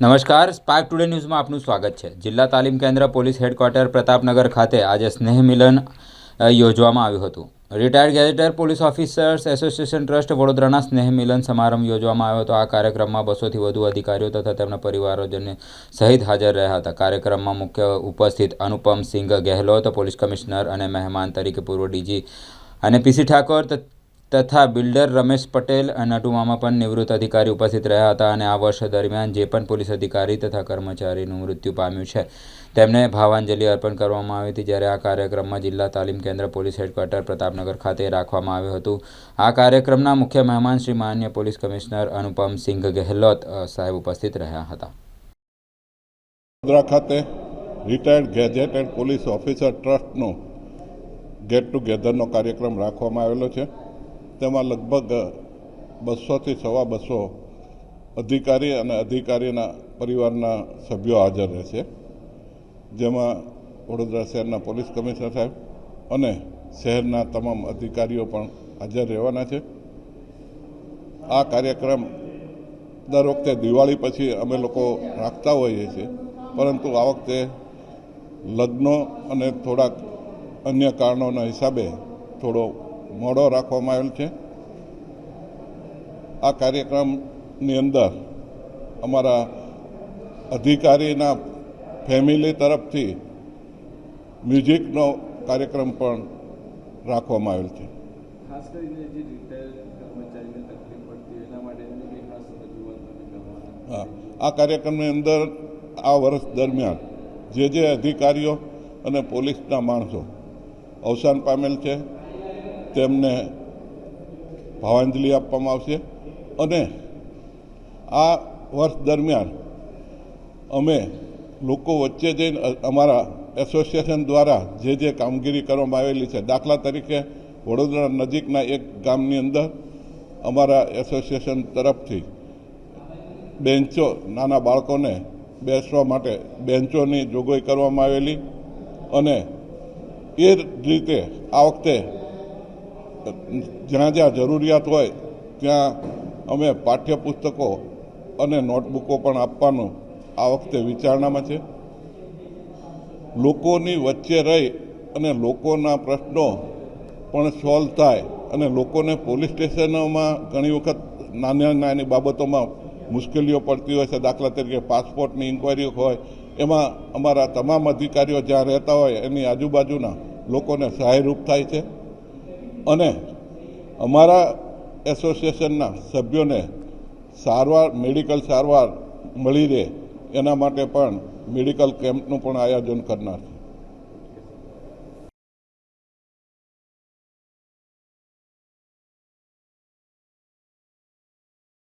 નમસ્કાર, spark today ન્યૂઝમાં આપનું સ્વાગત છે। જિલ્લા તાલીમ કેન્દ્ર પોલીસ હેડક્વાર્ટર પ્રતાપનગર ખાતે આજે સ્નેહ મિલન યોજવામાં આવ્યું હતું। Retired gazetted police officers association trust વડોદરાના સ્નેહ મિલન સમારંભ યોજવામાં આવ્યો હતો। આ કાર્યક્રમમાં 200થી વધુ અધિકારીઓ તથા તેમના પરિવારજનો સહિત હાજર રહ્યા હતા। કાર્યક્રમમાં મુખ્ય ઉપસ્થિત અનુપમસિંહ ગેહલોત, પોલીસ કમિશનર અને મહેમાન તરીકે પૂર્વ ડીજી અને પીસી ઠાકોર તથા બિલ્ડર રમેશ પટેલ નટુમામાં પણ નિવૃત્ત અધિકારી ઉપસ્થિત રહ્યા હતા અને આ વર્ષ દરમિયાન જે પણ પોલીસ અધિકારી તથા કર્મચારીનું મૃત્યુ પામ્યું છે તેમને ભાવાંજલિ અર્પણ કરવામાં આવી હતી। જ્યારે આ કાર્યક્રમમાં જિલ્લા તાલીમ કેન્દ્ર પોલીસ હેડક્વાર્ટર પ્રતાપનગર ખાતે રાખવામાં આવ્યું હતું। આ કાર્યક્રમના મુખ્ય મહેમાન શ્રી માન્ય પોલીસ કમિશનર અનુપમસિંહ ગેહલોત સાહેબ ઉપસ્થિત રહ્યા હતા। વડોદરા ખાતે રિટાયર્ડ ગેઝેટેડ પોલીસ ઓફિસર ટ્રસ્ટનો ગેટ ટુગેધરનો કાર્યક્રમ રાખવામાં આવેલો છે। તેમાં લગભગ 200થી 250 અધિકારી અને અધિકારીના પરિવારના સભ્યો હાજર રહેશે, જેમાં વડોદરા શહેરના પોલીસ કમિશનર સાહેબ અને શહેરના તમામ અધિકારીઓ પણ હાજર રહેવાના છે। આ કાર્યક્રમ દર વખતે દિવાળી પછી અમે લોકો રાખતા હોઈએ છીએ, પરંતુ આ વખતે લગ્નો અને થોડાક અન્ય કારણોના હિસાબે થોડો મોડો રાખવામાં આવેલ છે। આ કાર્યક્રમની અંદર અમારા અધિકારીના ફેમિલી તરફથી મ્યુઝિકનો કાર્યક્રમ પણ રાખવામાં આવેલ છે। ખાસ કરીને જે રિટાયર્ડ કર્મચારીને તકલીફ પડતી એના માટે એમની ખાસ રજૂઆત કરવાના। આ કાર્યક્રમની અંદર આ વર્ષ દરમિયાન જે અધિકારીઓ અને પોલીસના માણસો અવસાન પામેલ છે તેમને ભાવાંજલિ આપવામાં આવશે અને આ વર્ષ દરમિયાન અમે લોકો વચ્ચે જઈને અમારા એસોસિએશન દ્વારા જે કામગીરી કરવામાં આવેલી છે, દાખલા તરીકે વડોદરા નજીકના એક ગામની અંદર અમારા એસોસિએશન તરફથી બેન્ચો, નાના બાળકોને બેસવા માટે બેન્ચોની જોગવાઈ કરવામાં આવેલી અને એ રીતે આ વખતે જ્યાં જરૂરિયાત હોય ત્યાં અમે પાઠ્યપુસ્તકો અને નોટબુકો પણ આપવાનું આ વખતે વિચારણામાં છે। લોકોની વચ્ચે રહી અને લોકોના પ્રશ્નો પણ સોલ્વ થાય અને લોકોને પોલીસ સ્ટેશનોમાં ઘણી વખત નાની બાબતોમાં મુશ્કેલીઓ પડતી હોય છે, દાખલા તરીકે પાસપોર્ટની ઇન્કવાયરી હોય, એમાં અમારા તમામ અધિકારીઓ જ્યાં રહેતા હોય એની આજુબાજુના લોકોને સહાયરૂપ થાય છે અને અમારા એસોસિએશનના સભ્યોને મેડિકલ સારવાર મળી રહે એના માટે પણ મેડિકલ કેમ્પનું પણ આયોજન કરનાર છે।